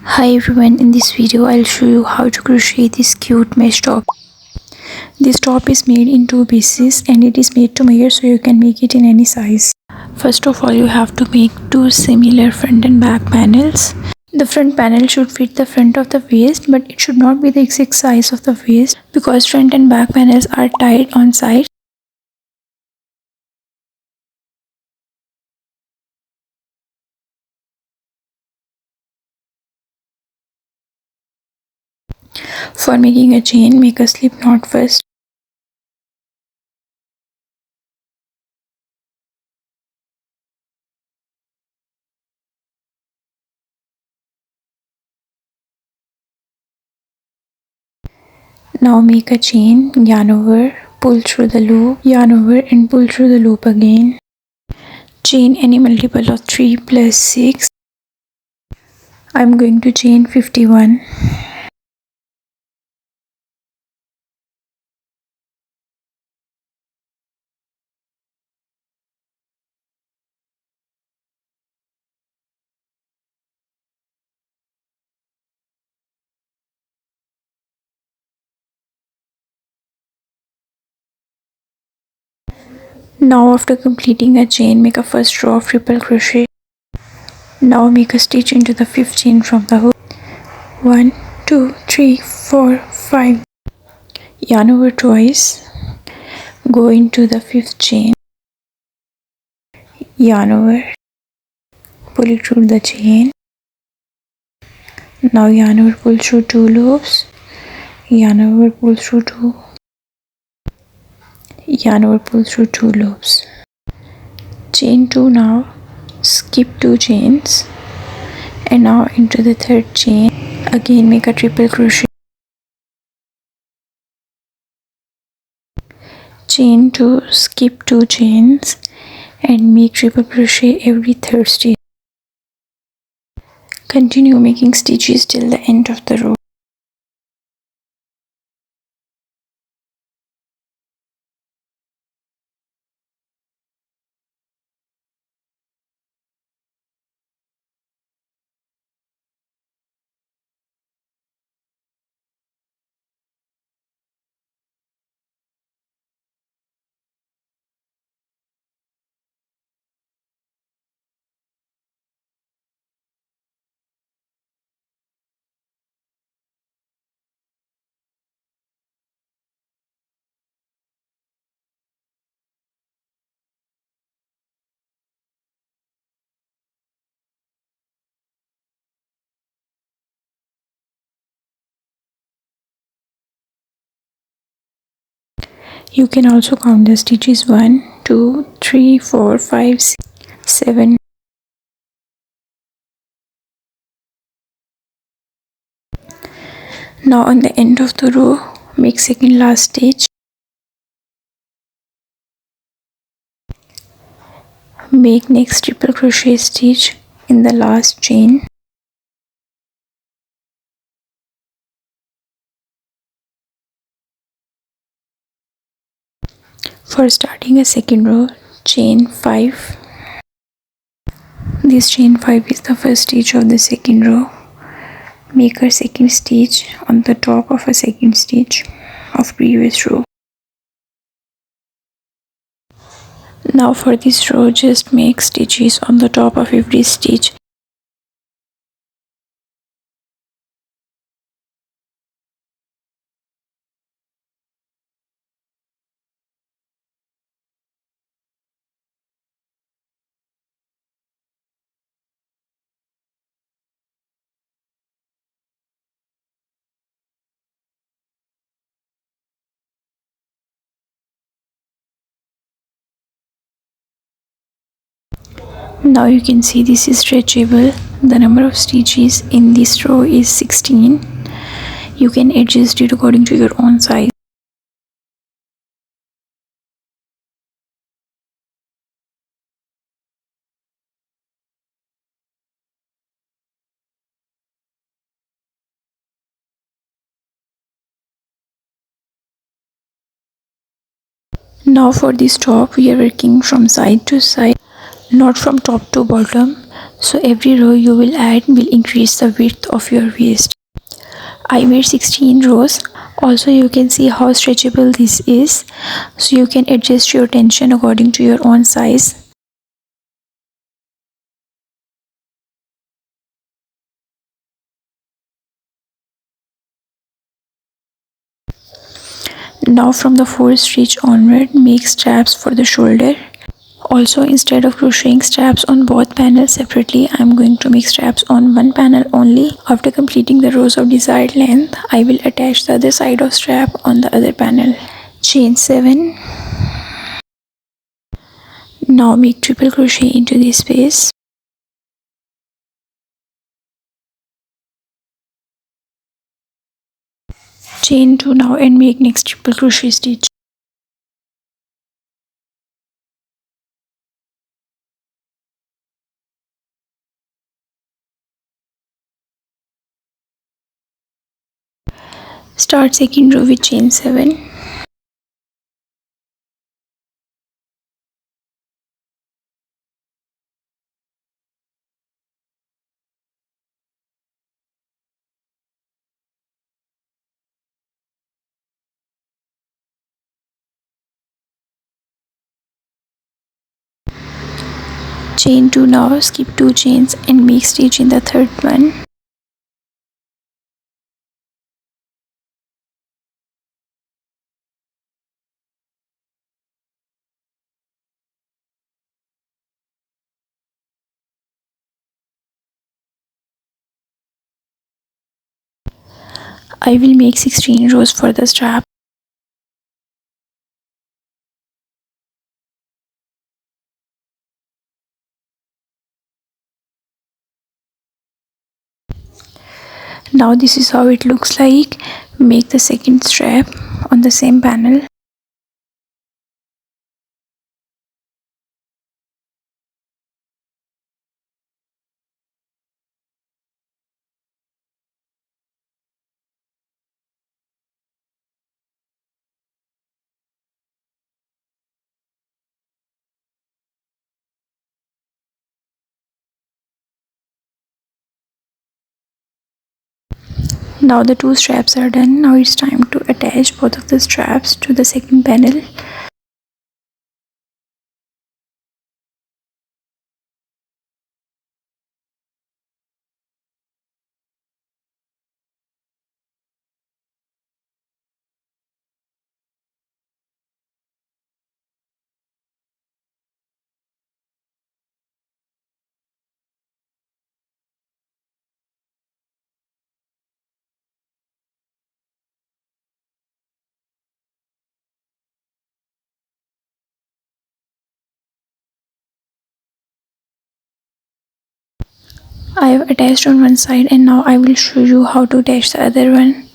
Hi everyone, in this video I'll show you how to crochet this cute mesh top. This top is made in two pieces and it is made to measure, so you can make it in any size. First of all, you have to make two similar front and back panels. The front panel should fit the front of the waist, but it should not be the exact size of the waist because front and back panels are tied on side. For making a chain, make a slip knot first. Now make a chain, yarn over, pull through the loop, yarn over and pull through the loop again. Chain any multiple of 3 plus 6. I'm going to chain 51. Now after completing a chain, make a first row of triple crochet. Now make a stitch into the 5th chain from the hook. 1 2 3 4 5. Yarn over twice, go into the 5th chain, yarn over, pull it through the chain. Now yarn over, pull through 2 loops, yarn over, pull through 2, yarn over, pull through 2 loops. Chain 2 now, skip 2 chains and now into the 3rd chain. Again make a triple crochet. Chain 2, skip 2 chains and make triple crochet every 3rd stitch. Continue making stitches till the end of the row. You can also count the stitches 1 2 3 4 5 6 7. Now on the end of the row, make second last stitch. Make next triple crochet stitch in the last chain. For starting a second row, chain 5. This chain 5 is the first stitch of the second row. Make a second stitch on the top of a second stitch of previous row. Now for this row, just make stitches on the top of every stitch. Now you can see this is stretchable. The number of stitches in this row is 16. You can adjust it according to your own size. Now for this top, we are working from side to side, not from top to bottom. So every row you will add will increase the width of your waist. I made 16 rows. Also you can see how stretchable this is, so you can adjust your tension according to your own size. Now from the fourth stitch onward, make straps for the shoulder. Also, instead of crocheting straps on both panels separately, I am going to make straps on one panel only. After completing the rows of desired length, I will attach the other side of strap on the other panel. Chain 7. Now make triple crochet into this space. Chain 2 now and make next triple crochet stitch. Start second row with chain 7. Chain 2 now, skip 2 chains and make stitch in the third one. I will make 16 rows for the strap. Now this is how it looks like. Make the second strap on the same panel. Now the two straps are done. Now it's time to attach both of the straps to the second panel. I have attached on one side and now I will show you how to attach the other one.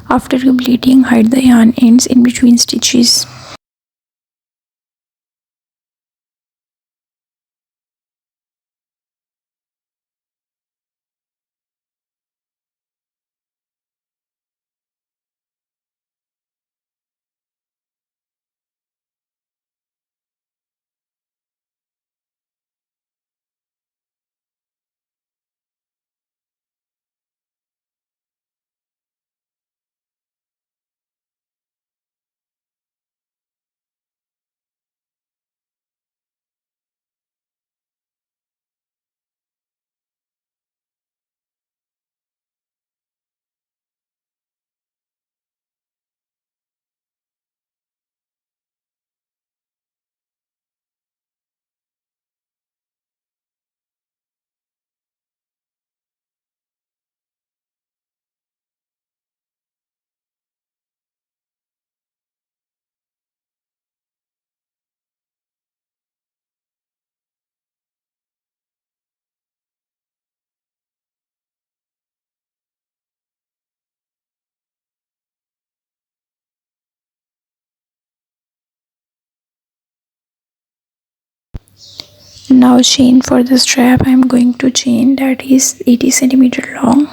After completing, hide the yarn ends in between stitches. Now chain for the strap. I am going to chain that is 80 centimeter long.